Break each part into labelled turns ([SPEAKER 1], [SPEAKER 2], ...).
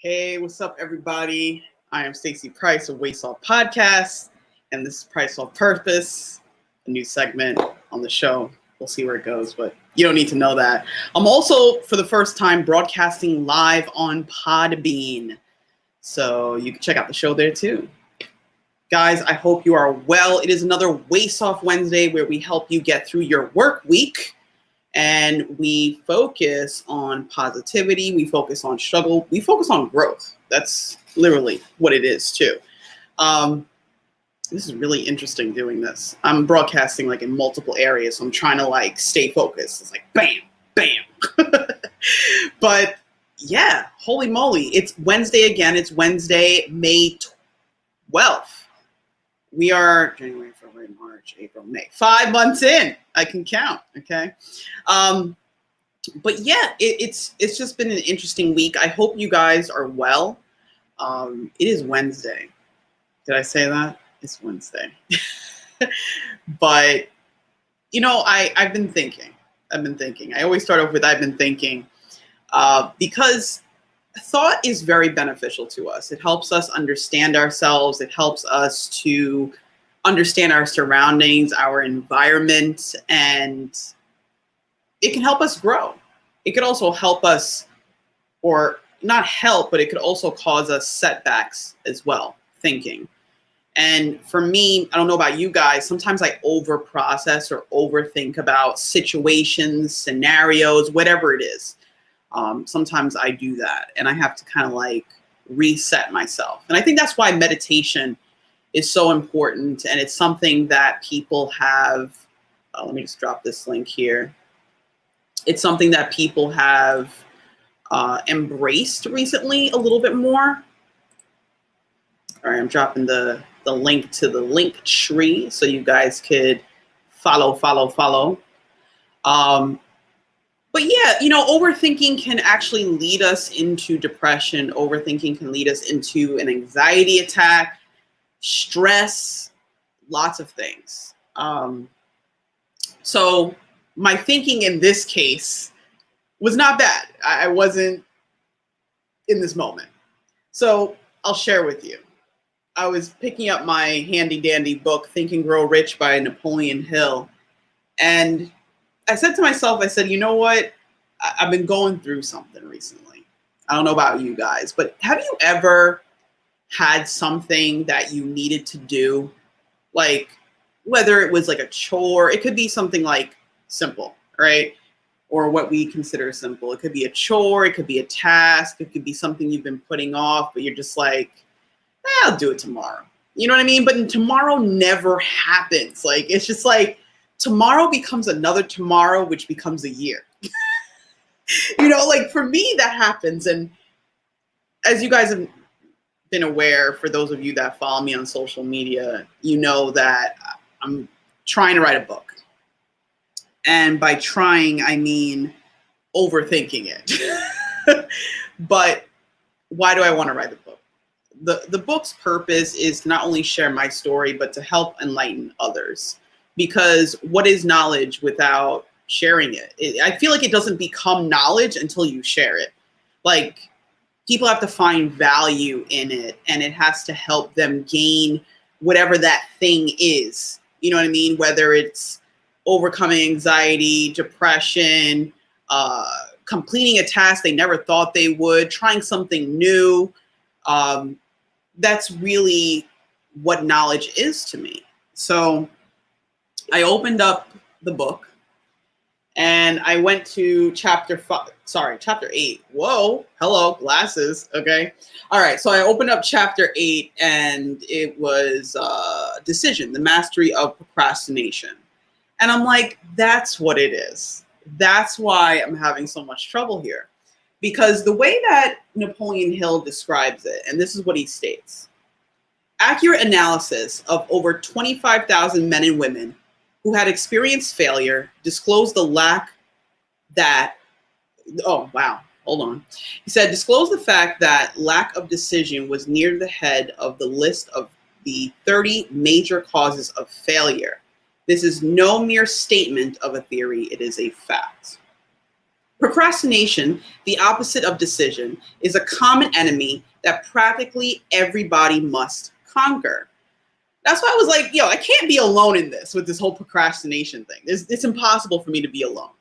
[SPEAKER 1] Hey, what's up, everybody? I am Stacey Pryce of Waste Off Podcast, and this is Price Off Purpose, a new segment on the show. We'll see where it goes, but you don't need to know that. I'm also, for the first time, broadcasting live on Podbean, so you can check out the show there too. Guys, I hope you are well. It is another Waste Off Wednesday where we help you get through your work week. And we focus on positivity. We focus on struggle. We focus on growth. That's literally what it is too. This is really interesting doing this. I'm broadcasting like in multiple areas. So I'm trying to like stay focused. It's like bam, bam. But yeah, holy moly. It's Wednesday again. It's Wednesday, May 12th. We are January, February, March, April, May. 5 months in. I can count. Okay. But yeah, it's just been an interesting week. I hope you guys are well. It is Wednesday. Did I say that? It's Wednesday. But you know, I've been thinking. I always start off with I've been thinking, because thought is very beneficial to us. It helps us understand ourselves. It helps us to understand our surroundings, our environment, and it can help us grow. It could also help us, or not help, but it could also cause us setbacks as well, thinking. And for me, I don't know about you guys, sometimes I overprocess or overthink about situations, scenarios, whatever it is. Sometimes I do that, and I have to kind of like reset myself. And I think that's why meditation is so important, and it's something that people have. Let me just drop this link here. It's something that people have embraced recently a little bit more. All right, I'm dropping the link to the link tree so you guys could follow. But yeah, you know, overthinking can actually lead us into depression. Overthinking can lead us into an anxiety attack, stress, lots of things. So my thinking in this case was not bad. I wasn't in this moment. So I'll share with you. I was picking up my handy dandy book, Think and Grow Rich by Napoleon Hill. And I said to myself, I said, you know what? I've been going through something recently. I don't know about you guys, but have you ever had something that you needed to do? Like, whether it was like a chore, it could be something like simple, right? Or what we consider simple. It could be a chore, it could be a task, it could be something you've been putting off, but you're just like, I'll do it tomorrow. You know what I mean? But tomorrow never happens. Like, it's just like, tomorrow becomes another tomorrow, which becomes a year. You know, like for me, that happens. And as you guys have been aware, for those of you that follow me on social media, you know that I'm trying to write a book. And by trying, I mean overthinking it. But why do I want to write the book? The book's purpose is to not only share my story, but to help enlighten others. Because what is knowledge without sharing it? I feel like it doesn't become knowledge until you share it. Like, people have to find value in it, and it has to help them gain whatever that thing is. You know what I mean? Whether it's overcoming anxiety, depression, completing a task they never thought they would, trying something new. That's really what knowledge is to me. So I opened up the book and I went to chapter 8. Whoa, hello, glasses. Okay. All right. So I opened up chapter 8 and it was Decision, the Mastery of Procrastination. And I'm like, that's what it is. That's why I'm having so much trouble here. Because the way that Napoleon Hill describes it, and this is what he states: accurate analysis of over 25,000 men and women who had experienced failure disclosed the lack that, oh, wow, hold on. He said, disclosed the fact that lack of decision was near the head of the list of the 30 major causes of failure. This is no mere statement of a theory, it is a fact. Procrastination, the opposite of decision, is a common enemy that practically everybody must conquer. That's why I was like, yo, I can't be alone in this with this whole procrastination thing. It's impossible for me to be alone.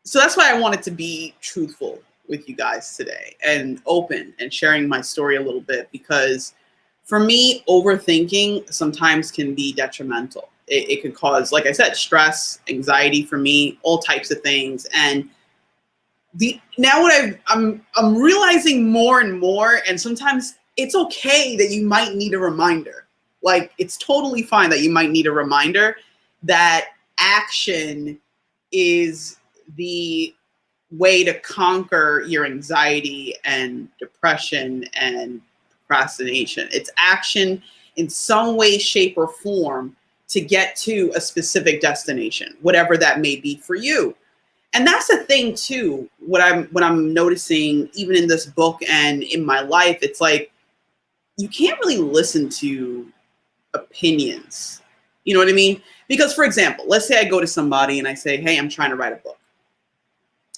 [SPEAKER 1] So that's why I wanted to be truthful with you guys today and open and sharing my story a little bit, because for me, overthinking sometimes can be detrimental. It could cause, like I said, stress, anxiety for me, all types of things. And now what I'm realizing more and more, and sometimes it's okay that you might need a reminder. Like, it's totally fine that you might need a reminder that action is the way to conquer your anxiety and depression and procrastination. It's action in some way, shape, or form to get to a specific destination, whatever that may be for you. And that's the thing too, what I'm noticing even in this book and in my life, it's like you can't really listen to opinions. You know what I mean? Because, for example, let's say I go to somebody and I say, hey, I'm trying to write a book.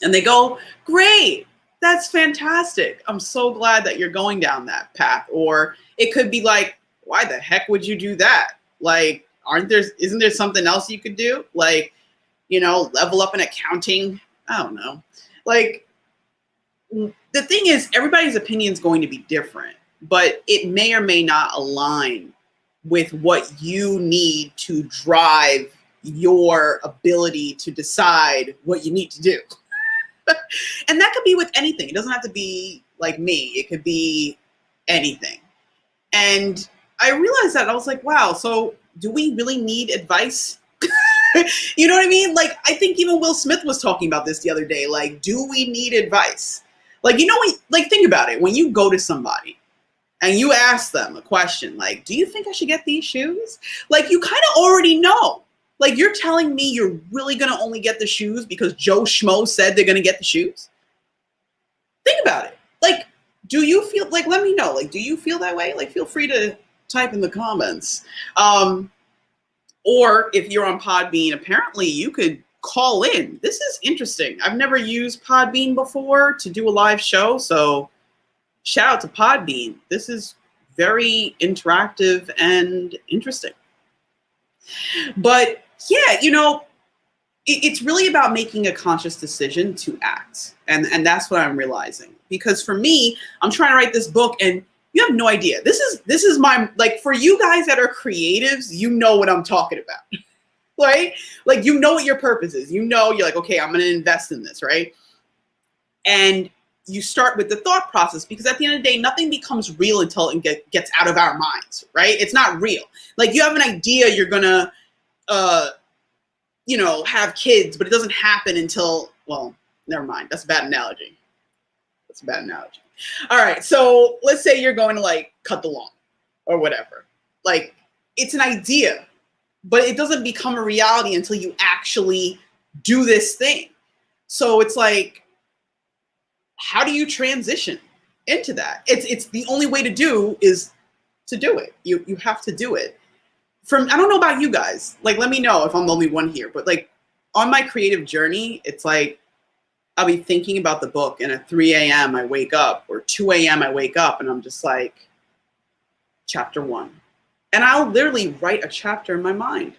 [SPEAKER 1] And they go, great, that's fantastic. I'm so glad that you're going down that path. Or it could be like, why the heck would you do that? Like, isn't there something else you could do? Like, level up in accounting. I don't know. Like, the thing is, everybody's opinion is going to be different, but it may or may not align with what you need to drive your ability to decide what you need to do. And that could be with anything. It doesn't have to be like me. It could be anything. And I realized that I was like, wow, so do we really need advice? You know what I mean? Like, I think even Will Smith was talking about this the other day. Like, do we need advice? Like, like, think about it. When you go to somebody and you ask them a question, like, do you think I should get these shoes? Like, you kind of already know. Like, you're telling me you're really going to only get the shoes because Joe Schmo said they're going to get the shoes? Think about it. Like, do you feel, like, let me know. Like, do you feel that way? Like, feel free to type in the comments. Or if you're on Podbean, apparently you could call in. This is interesting. I've never used Podbean before to do a live show. So shout out to Podbean. This is very interactive and interesting. But yeah, it's really about making a conscious decision to act. And that's what I'm realizing. Because for me, I'm trying to write this book and you have no idea. This is my, like, for you guys that are creatives, you know what I'm talking about, right? Like, you know what your purpose is. You're like, okay, I'm going to invest in this, right? And you start with the thought process, because at the end of the day, nothing becomes real until it gets out of our minds, right? It's not real. Like, you have an idea you're going to, have kids, but it doesn't happen until, well, never mind. That's a bad analogy. All right. So let's say you're going to, like, cut the lawn or whatever. Like, it's an idea, but it doesn't become a reality until you actually do this thing. So it's like, how do you transition into that? It's the only way to do is to do it. You have to do it. I don't know about you guys. Like, let me know if I'm the only one here, but, like, on my creative journey, it's like, I'll be thinking about the book and at 3 a.m. I wake up, or 2 a.m. I wake up and I'm just like, chapter 1. And I'll literally write a chapter in my mind.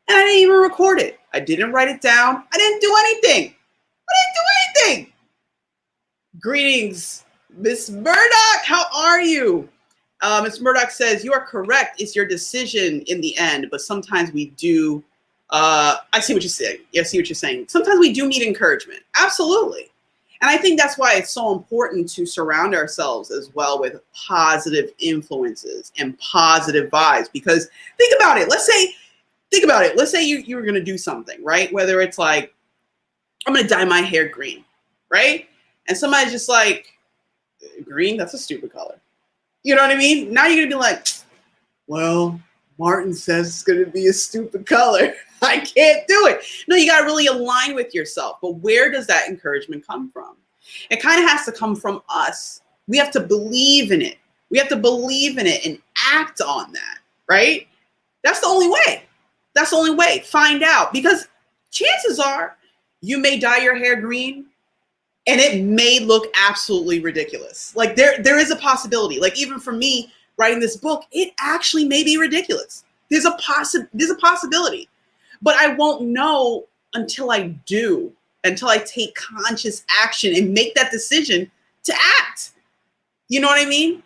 [SPEAKER 1] And I didn't even record it. I didn't write it down. I didn't do anything. Greetings, Miss Murdoch. How are you? Miss Murdoch says, you are correct. It's your decision in the end, but sometimes we do. I see what you're saying. Yeah, I see what you're saying. Sometimes we do need encouragement. Absolutely. And I think that's why it's so important to surround ourselves as well with positive influences and positive vibes. Because think about it. Let's say you were going to do something, right? Whether it's like, I'm going to dye my hair green, right? And somebody's just like, green? That's a stupid color. You know what I mean? Now you're going to be like, well, Martin says it's going to be a stupid color. I can't do it. No, you got to really align with yourself. But where does that encouragement come from? It kind of has to come from us. We have to believe in it. We have to believe in it and act on that, right? That's the only way. Find out. Because chances are You may dye your hair green and it may look absolutely ridiculous. Like there is a possibility. Like even for me writing this book, it actually may be ridiculous. There's a possibility. But I won't know until I do, until I take conscious action and make that decision to act. You know what I mean?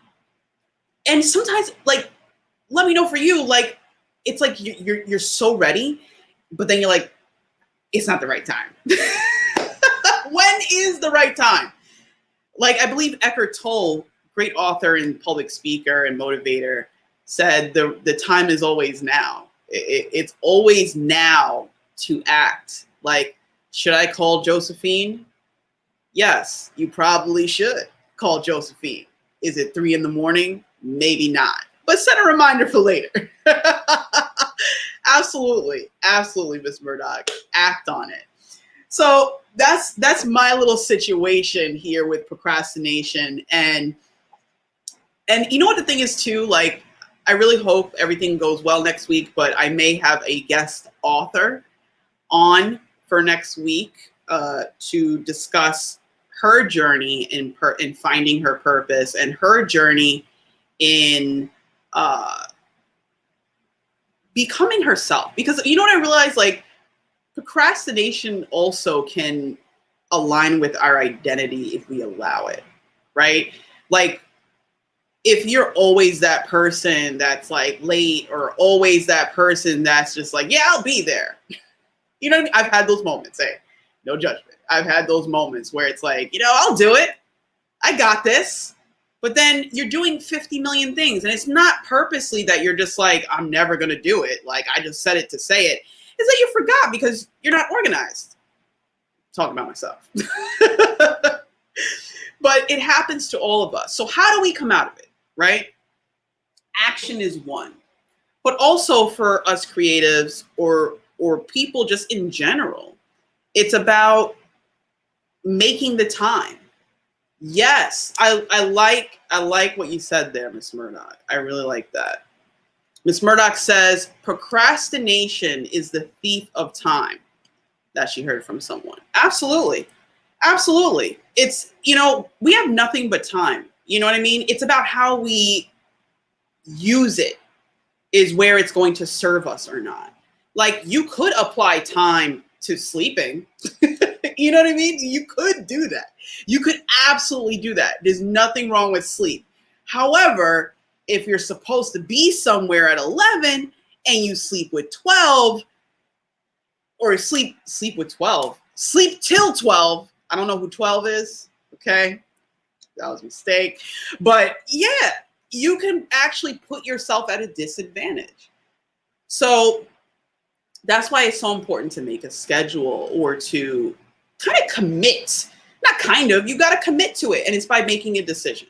[SPEAKER 1] And sometimes, like, let me know for you, like, it's like you're so ready, but then you're like, it's not the right time. When is the right time? Like, I believe Eckhart Tolle, great author and public speaker and motivator, said the time is always now. It's always now to act. Like, should I call Josephine? Yes, you probably should call Josephine. Is it 3 a.m? Maybe not. But set a reminder for later. Absolutely. Absolutely, Miss Murdoch. Act on it. So that's my little situation here with procrastination. And you know what the thing is too, like, I really hope everything goes well next week, but I may have a guest author on for next week to discuss her journey in finding her purpose and her journey in becoming herself. Because you know what I realized, like, procrastination also can align with our identity if we allow it, right? Like, if you're always that person that's like late, or always that person that's just like, yeah, I'll be there. You know what I mean? I've had those moments, hey, no judgment. I've had those moments where it's like, you know, I'll do it. I got this. But then you're doing 50 million things. And it's not purposely that you're just like, I'm never going to do it. Like, I just said it to say it. It's that you forgot because you're not organized. Talking about myself. But it happens to all of us. So how do we come out of it, right? Action is one. But also for us creatives or people just in general, it's about making the time. Yes, I like what you said there, Miss Murdoch. I really like that. Miss Murdoch says, procrastination is the thief of time. That she heard from someone. Absolutely. Absolutely. It's, you know, we have nothing but time. You know what I mean? It's about how we use it is where it's going to serve us or not. Like, you could apply time to sleeping. You know what I mean? You could do that. You could absolutely do that. There's nothing wrong with sleep. However, if you're supposed to be somewhere at 11 and you sleep with 12, or sleep with 12, sleep till 12. I don't know who 12 is. Okay. That was a mistake. But yeah, you can actually put yourself at a disadvantage. So that's why it's so important to make a schedule, or to kind of commit. Not kind of, you got to commit to it. And it's by making a decision.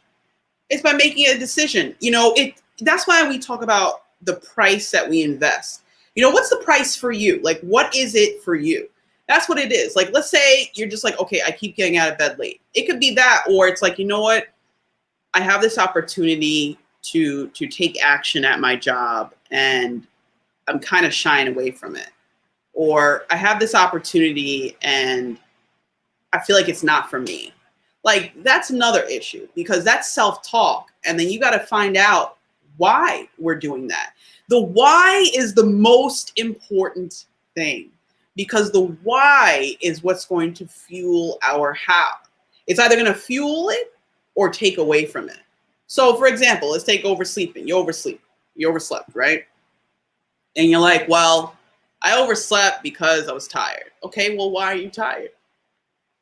[SPEAKER 1] It's by making a decision. You know, that's why we talk about the price that we invest. You know, what's the price for you? Like, what is it for you? That's what it is. Like, let's say you're just like, okay, I keep getting out of bed late. It could be that, or it's like, you know what? I have this opportunity to take action at my job and I'm kind of shying away from it. Or I have this opportunity and I feel like it's not for me. Like, that's another issue, because that's self-talk. And then you got to find out why we're doing that. The why is the most important thing, because the why is what's going to fuel our how. It's either going to fuel it or take away from it. So for example, let's take oversleeping. You overslept, right? And you're like, well, I overslept because I was tired. Okay, well, why are you tired?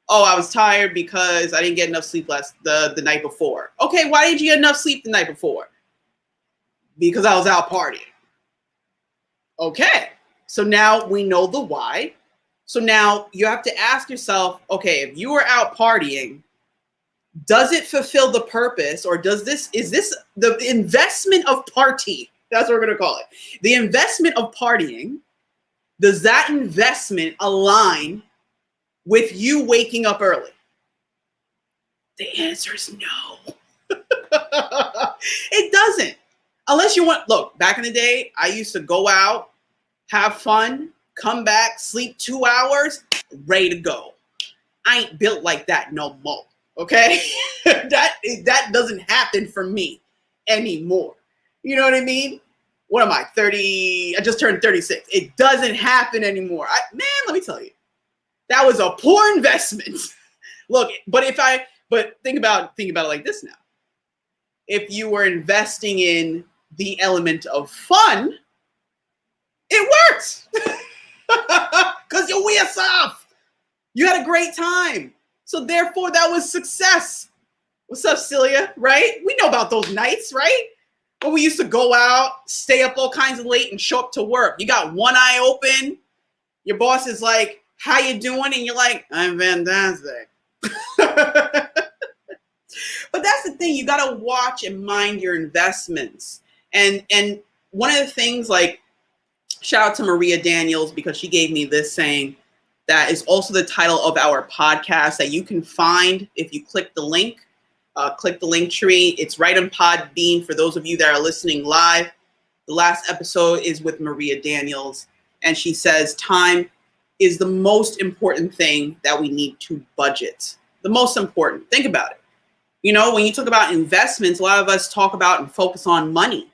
[SPEAKER 1] Oh, I was tired because I didn't get enough sleep the night before. Okay, why didn't you get enough sleep the night before? Because I was out partying. Okay, so now we know the why. So now you have to ask yourself, okay, if you were out partying, does it fulfill the purpose, or is this the investment of party? That's what we're going to call it. The investment of partying, does that investment align with you waking up early? The answer is no. It doesn't. Unless you want, look, back in the day, I used to go out, have fun, come back, sleep 2 hours. ready to go. I ain't built like that no more. Okay? that doesn't happen for me anymore. You know what I mean? What am I, 30? I just turned 36. It doesn't happen anymore. Man, let me tell you, that was a poor investment. Look, but think about it like this now. If you were investing in the element of fun, it works. Because you wear soft. You had a great time. So therefore, that was success. What's up, Celia? Right? We know about those nights, right? When we used to go out, stay up all kinds of late, and show up to work. You got one eye open. Your boss is like, "How you doing?" And you're like, "I'm fantastic." But that's the thing. You got to watch and mind your investments. And one of the things, like, shout out to Maria Daniels, because she gave me this saying that is also the title of our podcast that you can find if you click the link. Click the link tree. It's right on Podbean for those of you that are listening live. The last episode is with Maria Daniels, and she says time is the most important thing that we need to budget. The most important. Think about it. You know, when you talk about investments, a lot of us talk about and focus on money.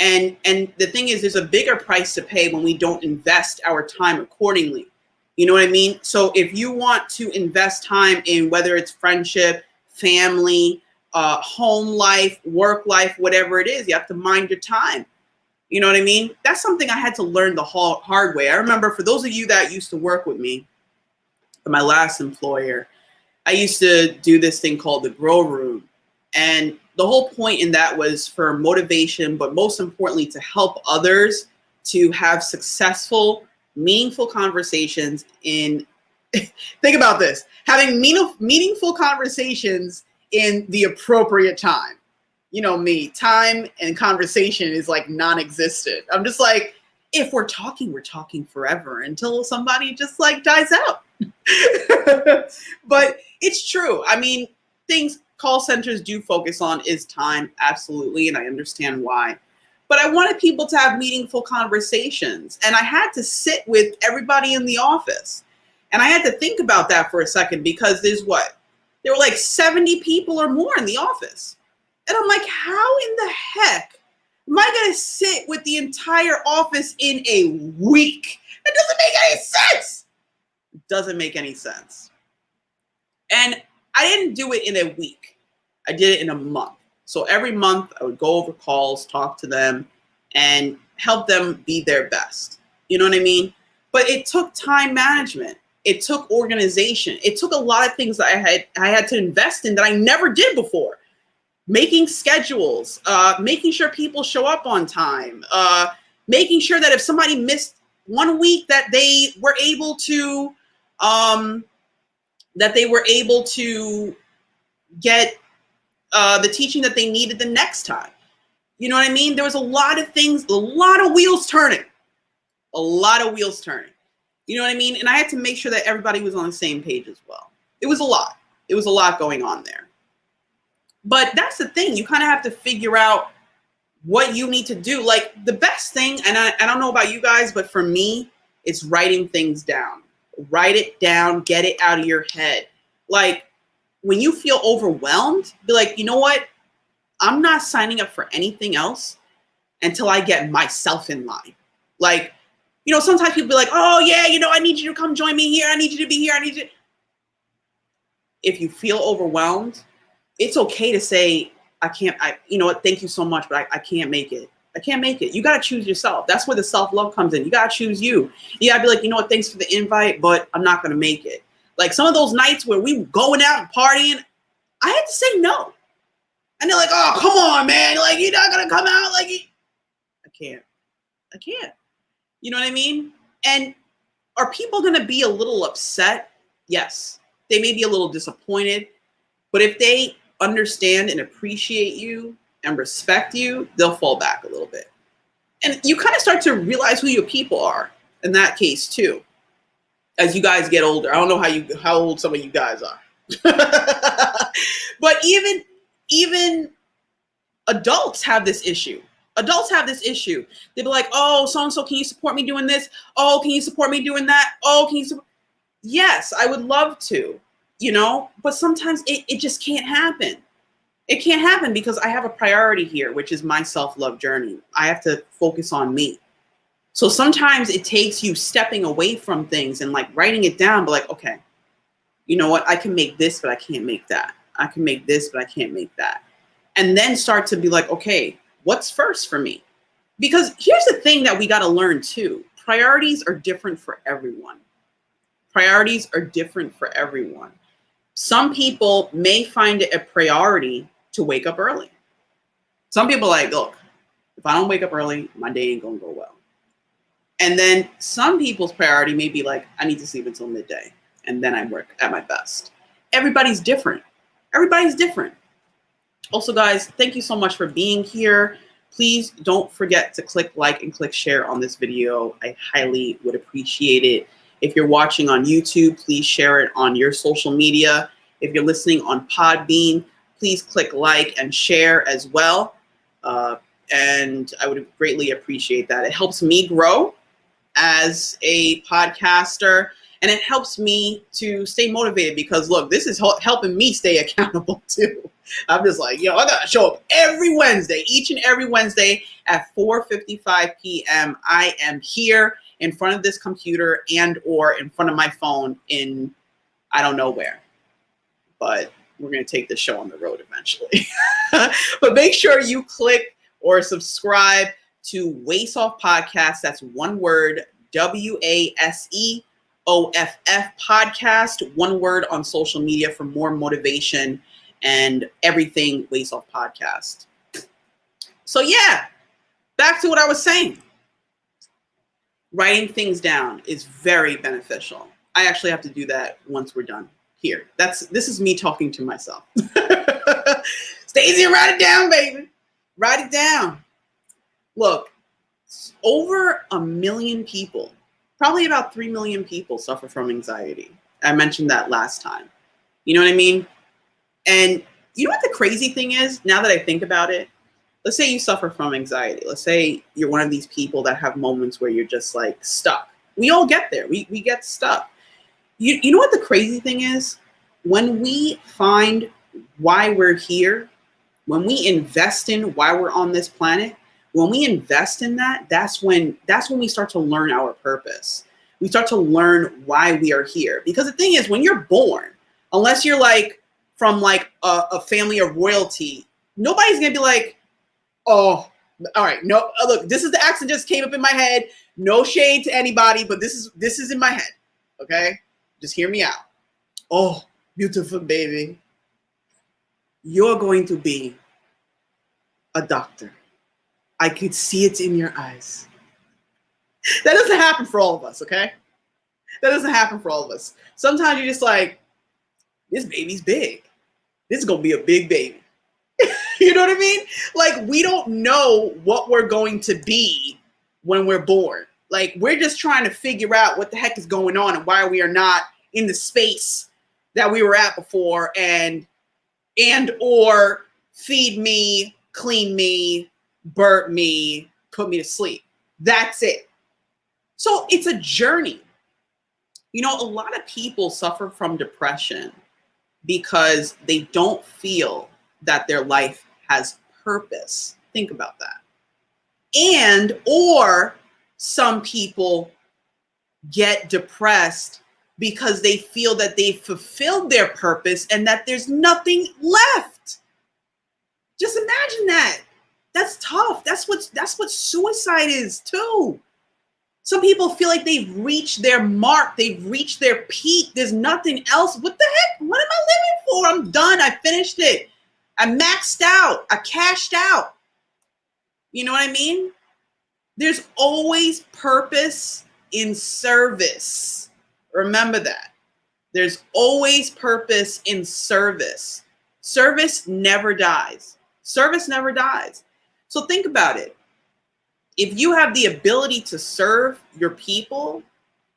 [SPEAKER 1] And the thing is, there's a bigger price to pay when we don't invest our time accordingly. You know what I mean? So if you want to invest time in whether it's friendship, family, home life, work life, whatever it is, you have to mind your time. You know what I mean? That's something I had to learn the hard way. I remember, for those of you that used to work with me, for my last employer, I used to do this thing called the Grow Room. And the whole point in that was for motivation, but most importantly, to help others to have successful, meaningful conversations in, think about this, having meaningful conversations in the appropriate time. You know me, time and conversation is like non-existent. I'm just like, if we're talking forever until somebody just like dies out. But it's true. I mean, things call centers do focus on is time, absolutely, and I understand why. But I wanted people to have meaningful conversations, and I had to sit with everybody in the office. And I had to think about that for a second, because there were like 70 people or more in the office. And I'm like, how in the heck am I going to sit with the entire office in a week? It doesn't make any sense. It doesn't make any sense. And I didn't do it in a week. I did it in a month. So every month I would go over calls, talk to them, and help them be their best. You know what I mean? But it took time management. It took organization. It took a lot of things that I had to invest in that I never did before. Making schedules, making sure people show up on time, making sure that if somebody missed 1 week, that they were able to get the teaching that they needed the next time. You know what I mean? There was a lot of things, a lot of wheels turning. You know what I mean? And I had to make sure that everybody was on the same page as well. It was a lot. It was a lot going on there. But that's the thing. You kind of have to figure out what you need to do. Like, the best thing, and I don't know about you guys, but for me, it's writing things down. Write it down. Get it out of your head. Like, when you feel overwhelmed, be like, you know what? I'm not signing up for anything else until I get myself in line. Like, you know, sometimes people be like, oh yeah, you know, I need you to come join me here. I need you to be here. I need you. If you feel overwhelmed, it's okay to say, you know what, thank you so much, but I can't make it. I can't make it. You got to choose yourself. That's where the self-love comes in. You got to choose you. You got to be like, you know what, thanks for the invite, but I'm not going to make it. Like, some of those nights where we were going out and partying, I had to say no. And they're like, oh, come on, man. Like, you're not going to come out? Like, I can't. You know what I mean? And are people going to be a little upset? Yes. They may be a little disappointed. But if they understand and appreciate you and respect you, they'll fall back a little bit. And you kind of start to realize who your people are in that case too, as you guys get older. I don't know how old some of you guys are. But even adults have this issue. They'll be like, oh, so-and-so, can you support me doing this? Oh, can you support me doing that? Oh, can you support? Yes, I would love to, but sometimes it just can't happen. It can't happen because I have a priority here, which is my self-love journey. I have to focus on me. So sometimes it takes you stepping away from things and like writing it down, but like, okay, you know what? I can make this, but I can't make that. I can make this, but I can't make that. And then start to be like, okay, what's first for me? Because here's the thing that we got to learn too. Priorities are different for everyone. Priorities are different for everyone. Some people may find it a priority to wake up early. Some people are like, look, if I don't wake up early, my day ain't gonna go well. And then some people's priority may be like, I need to sleep until midday and then I work at my best. Everybody's different. Everybody's different. Also, guys, thank you so much for being here. Please don't forget to click like and click share on this video. I highly would appreciate it. If you're watching on YouTube, please share it on your social media. If you're listening on Podbean, please click like and share as well. And I would greatly appreciate that. It helps me grow as a podcaster, and it helps me to stay motivated because, look, this is helping me stay accountable too. I'm just like, I gotta show up every Wednesday, each and every Wednesday at 4:55 p.m. I am here in front of this computer and or in front of my phone in, I don't know where, but we're going to take the show on the road eventually. But make sure you click or subscribe to Waste Off Podcast. That's one word, WASEOFF Podcast, one word on social media for more motivation and everything Waste Off Podcast. So yeah, back to what I was saying. Writing things down is very beneficial. I actually have to do that once we're done here. This is me talking to myself. Stacey, write it down, baby. Write it down. Look, over 1 million people, probably about 3 million people suffer from anxiety. I mentioned that last time. You know what I mean? And you know what the crazy thing is, now that I think about it? Let's say you suffer from anxiety. Let's say you're one of these people that have moments where you're just like stuck. We all get there. We get stuck. You know what the crazy thing is? When we find why we're here, when we invest in why we're on this planet, when we invest in that, that's when we start to learn our purpose. We start to learn why we are here. Because the thing is, when you're born, unless you're like from like a family of royalty, nobody's gonna be like, oh, all right. No, look, this is the accent just came up in my head. No shade to anybody, but this is in my head. Okay? Just hear me out. Oh, beautiful baby. You're going to be a doctor. I could see it in your eyes. That doesn't happen for all of us, okay? That doesn't happen for all of us. Sometimes you're just like, this baby's big. This is going to be a big baby. You know what I mean? Like, we don't know what we're going to be when we're born. Like, we're just trying to figure out what the heck is going on and why we are not in the space that we were at before and or feed me, clean me, burp me, put me to sleep. That's it. So it's a journey. A lot of people suffer from depression because they don't feel that their life has purpose. Think about that. Or some people get depressed because they feel that they've fulfilled their purpose and that there's nothing left. Just imagine that. That's tough. That's what suicide is too. Some people feel like they've reached their mark. They've reached their peak. There's nothing else. What the heck? What am I living for? I'm done. I finished it. I maxed out. I cashed out. You know what I mean? There's always purpose in service. Remember that. There's always purpose in service. Service never dies. Service never dies. So think about it. If you have the ability to serve your people,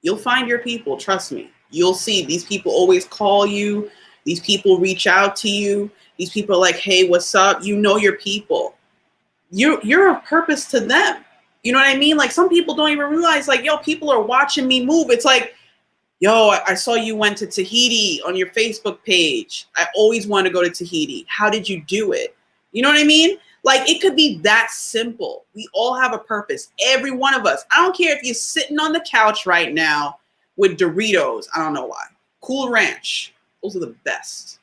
[SPEAKER 1] you'll find your people. Trust me. You'll see these people always call you. These people reach out to you. These people are like, hey, what's up? You know your people. You're a purpose to them. You know what I mean? Like, some people don't even realize, like, yo, people are watching me move. It's like, Yo, I saw you went to Tahiti on your Facebook page. I always wanted to go to Tahiti. How did you do it? You know what I mean? Like, it could be that simple. We all have a purpose. Every one of us. I don't care if you're sitting on the couch right now with Doritos. I don't know why. Cool Ranch. Those are the best.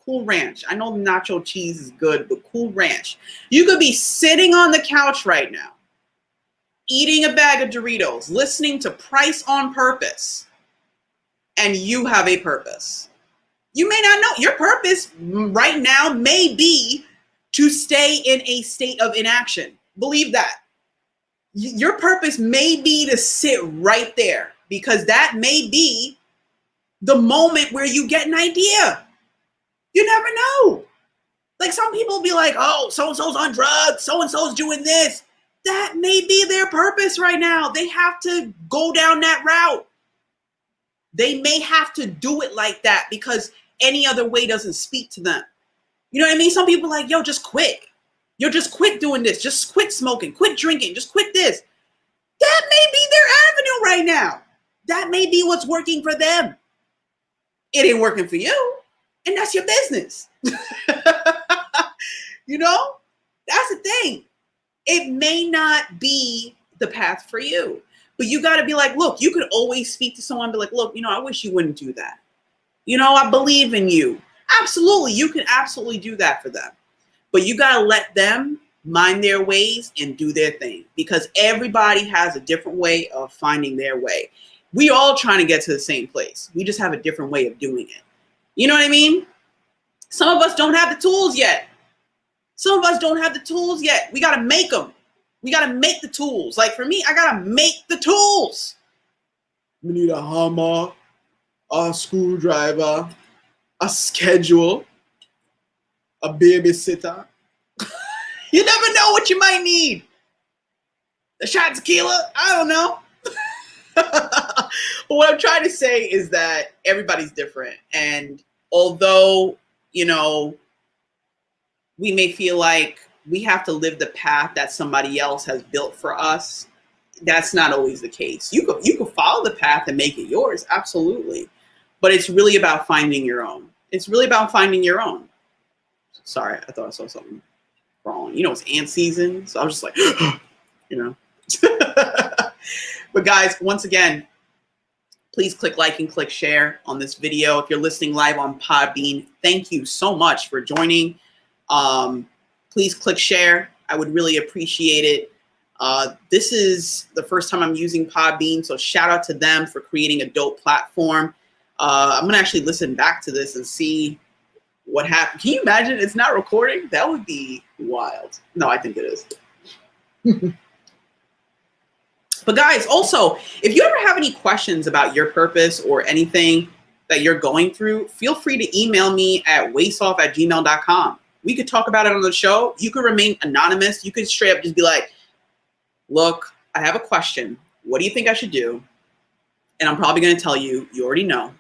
[SPEAKER 1] Cool Ranch. I know the nacho cheese is good, but Cool Ranch. You could be sitting on the couch right now, eating a bag of Doritos, listening to Price on Purpose, and you have a purpose. You may not know. Your purpose right now may be to stay in a state of inaction. Believe that. Your purpose may be to sit right there, because that may be the moment where you get an idea. You never know. Like, some people be like, oh, so-and-so's on drugs, so-and-so's doing this. That may be their purpose right now. They have to go down that route. They may have to do it like that because any other way doesn't speak to them. You know what I mean? Some people are like, yo, just quit. Yo, just quit doing this. Just quit smoking. Quit drinking. Just quit this. That may be their avenue right now. That may be what's working for them. It ain't working for you. And that's your business. You know? That's the thing. It may not be the path for you. But you got to be like, look, you could always speak to someone and be like, look, I wish you wouldn't do that. I believe in you. Absolutely. You can absolutely do that for them. But you got to let them mind their ways and do their thing, because everybody has a different way of finding their way. We all trying to get to the same place. We just have a different way of doing it. You know what I mean? Some of us don't have the tools yet. Some of us don't have the tools yet. We got to make them. We got to make the tools. Like, for me, I got to make the tools. We need a hammer, a screwdriver, a schedule, a babysitter. You never know what you might need. A shot of tequila? I don't know. But what I'm trying to say is that everybody's different. And although, we may feel like we have to live the path that somebody else has built for us, that's not always the case. You could follow the path and make it yours, absolutely. But it's really about finding your own. It's really about finding your own. Sorry, I thought I saw something wrong. It's ant season, so I was just like, But guys, once again, please click like and click share on this video. If you're listening live on Podbean, thank you so much for joining. Please click share. I would really appreciate it. This is the first time I'm using Podbean, so shout out to them for creating a dope platform. I'm going to actually listen back to this and see what happened. Can you imagine it's not recording? That would be wild. No, I think it is. But guys, also, if you ever have any questions about your purpose or anything that you're going through, feel free to email me at wasteoff@gmail.com. We could talk about it on the show. You could remain anonymous. You could straight up just be like, look, I have a question. What do you think I should do? And I'm probably going to tell you, you already know.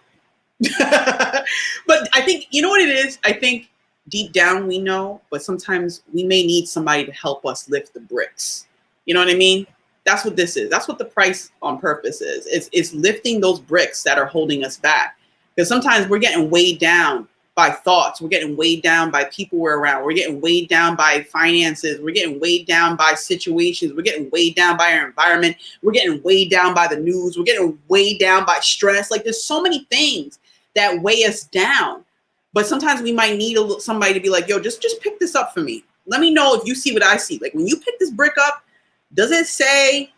[SPEAKER 1] But I think, you know what it is? I think deep down we know, but sometimes we may need somebody to help us lift the bricks. You know what I mean? That's what this is. That's what the Price on Purpose is. It's lifting those bricks that are holding us back. Because sometimes we're getting weighed down by thoughts. We're getting weighed down by people we're around. We're getting weighed down by finances. We're getting weighed down by situations. We're getting weighed down by our environment. We're getting weighed down by the news. We're getting weighed down by stress. Like, there's so many things that weigh us down. But sometimes we might need somebody to be like, yo, just pick this up for me. Let me know if you see what I see. Like, when you pick this brick up, does it say,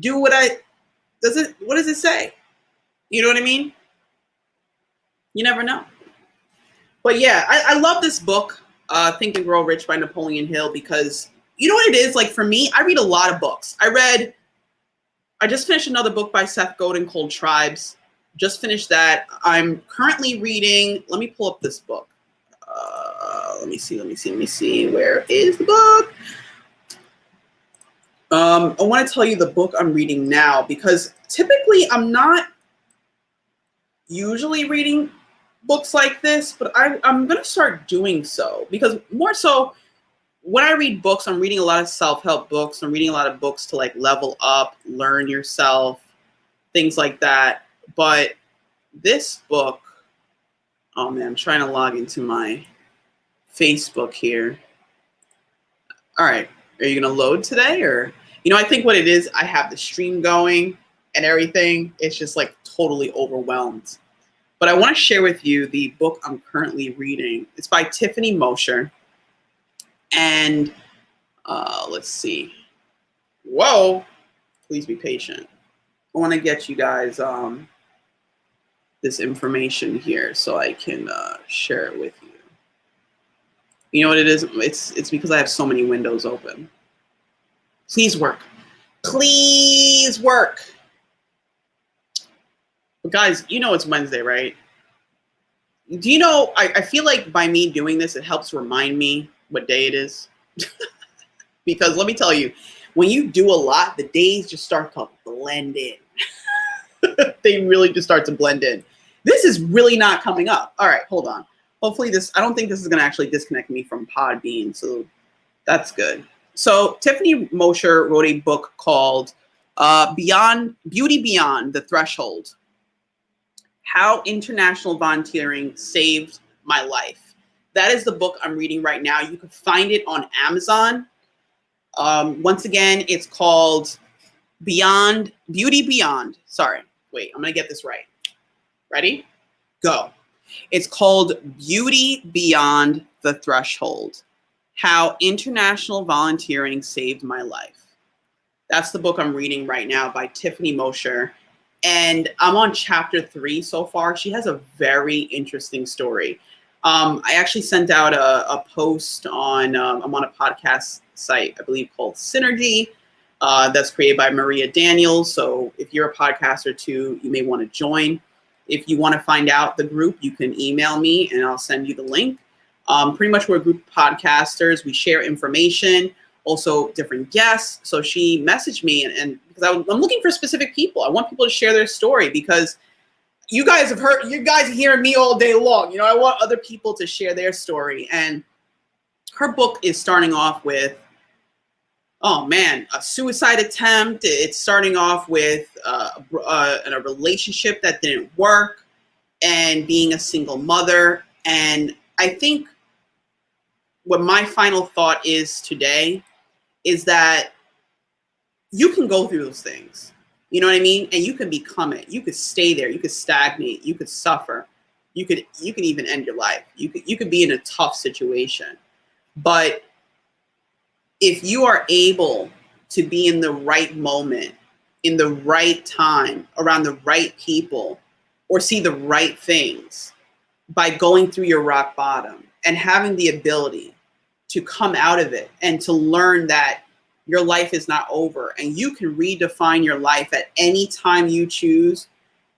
[SPEAKER 1] what does it say? You know what I mean? You never know. But yeah, I love this book, Think and Grow Rich by Napoleon Hill, because you know what it is? Like, for me, I read a lot of books. I just finished another book by Seth Godin called Tribes. Just finished that. I'm currently reading, let me pull up this book. Let me see. Where is the book? I want to tell you the book I'm reading now, because typically I'm not usually reading books like this, but I'm going to start doing so, because more so when I read books, I'm reading a lot of self-help books. I'm reading a lot of books to like level up, learn yourself, things like that. But this book, oh man, I'm trying to log into my Facebook here. All right, are you gonna load today? Or, I think what it is, I have the stream going and everything. It's just like totally overwhelmed. But I want to share with you the book I'm currently reading. It's by Tiffany Mosher. And let's see. Whoa, please be patient. I want to get you guys this information here so I can share it with you. You know what it is? It's because I have so many windows open. Please work. Please work. But guys, it's Wednesday, right? Do you know, I feel like by me doing this, it helps remind me what day it is. Because let me tell you, when you do a lot, the days just start to blend in. They really just start to blend in. This is really not coming up. All right, hold on. Hopefully I don't think this is going to actually disconnect me from Podbean, so that's good. So Tiffany Mosher wrote a book called Beauty Beyond the Threshold: How International Volunteering Saved My Life. That is the book I'm reading right now. You can find it on Amazon. Once again, it's called Beauty Beyond. Sorry, wait, I'm going to get this right. Ready? Go. It's called Beauty Beyond the Threshold: How International Volunteering Saved My Life. That's the book I'm reading right now by Tiffany Mosher. And I'm on chapter 3 so far. She has a very interesting story. I actually sent out a post on, I'm on a podcast site, I believe, called Synergy, that's created by Maria Daniels. So if you're a podcaster too, you may want to join. If you want to find out the group, you can email me and I'll send you the link. Pretty much we're a group of podcasters. We share information, also different guests. So she messaged me and because I'm looking for specific people. I want people to share their story because you guys hear me all day long. I want other people to share their story. And her book is starting off with, oh man, a suicide attempt. It's starting off with a relationship that didn't work and being a single mother. And I think what my final thought is today is that you can go through those things. You know what I mean? And you can become it. You could stay there. You could stagnate. You could suffer. You could even end your life. You could be in a tough situation. But if you are able to be in the right moment, in the right time, around the right people, or see the right things by going through your rock bottom and having the ability to come out of it and to learn that your life is not over and you can redefine your life at any time you choose,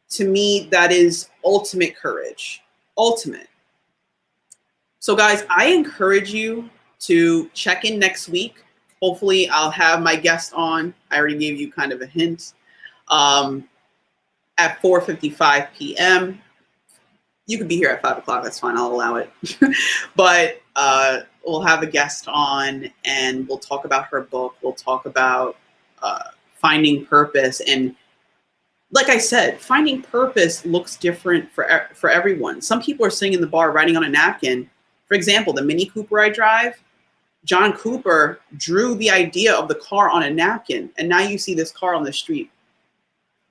[SPEAKER 1] to me, that is ultimate courage. Ultimate. So guys, I encourage you to check in next week. Hopefully I'll have my guest on. I already gave you kind of a hint. At 4:55 p.m. You could be here at 5 o'clock. That's fine. I'll allow it. But we'll have a guest on and we'll talk about her book. We'll talk about finding purpose. And like I said, finding purpose looks different for everyone. Some people are sitting in the bar writing on a napkin. For example, the Mini Cooper I drive, John Cooper drew the idea of the car on a napkin, and now you see this car on the street.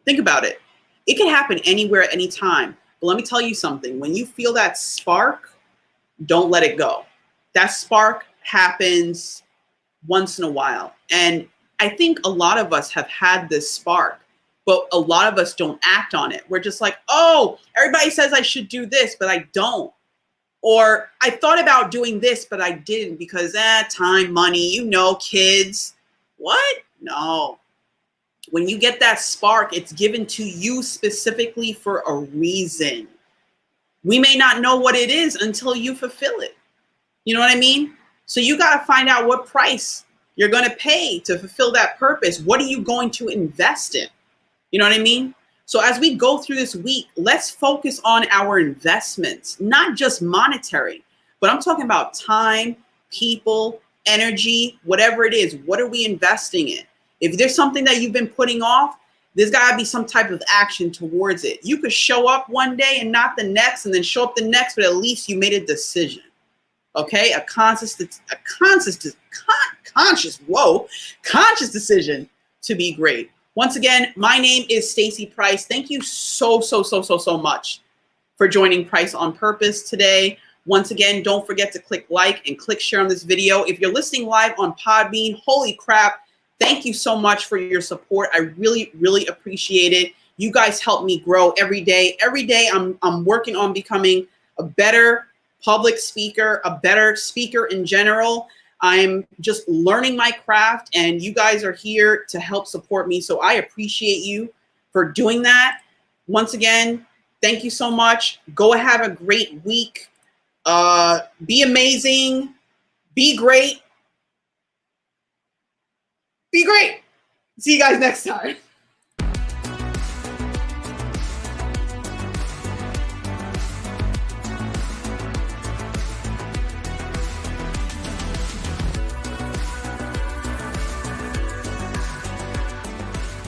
[SPEAKER 1] Think about it. It can happen anywhere at any time. But let me tell you something. When you feel that spark, don't let it go. That spark happens once in a while. And I think a lot of us have had this spark, but a lot of us don't act on it. We're just like, oh, everybody says I should do this, but I don't. Or I thought about doing this, but I didn't because time, money, kids. What? No. When you get that spark, it's given to you specifically for a reason. We may not know what it is until you fulfill it. You know what I mean? So you got to find out what price you're going to pay to fulfill that purpose. What are you going to invest in? You know what I mean? So as we go through this week, let's focus on our investments, not just monetary, but I'm talking about time, people, energy, whatever it is. What are we investing in? If there's something that you've been putting off, There's got to be some type of action towards it. You could show up one day and not the next, and then show up the next, but at least you made a decision. Okay, conscious decision to be great. Once again, my name is Stacey Pryce. Thank you so much for joining Price on Purpose today. Once again, don't forget to click like and click share on this video. If you're listening live on Podbean, holy crap, thank you so much for your support. I really appreciate it. You guys help me grow every day. Every day I'm working on becoming a better public speaker, a better speaker in general. I'm just learning my craft, and you guys are here to help support me. So I appreciate you for doing that. Once again, thank you so much. Go have a great week. Be amazing. Be great. Be great. See you guys next time.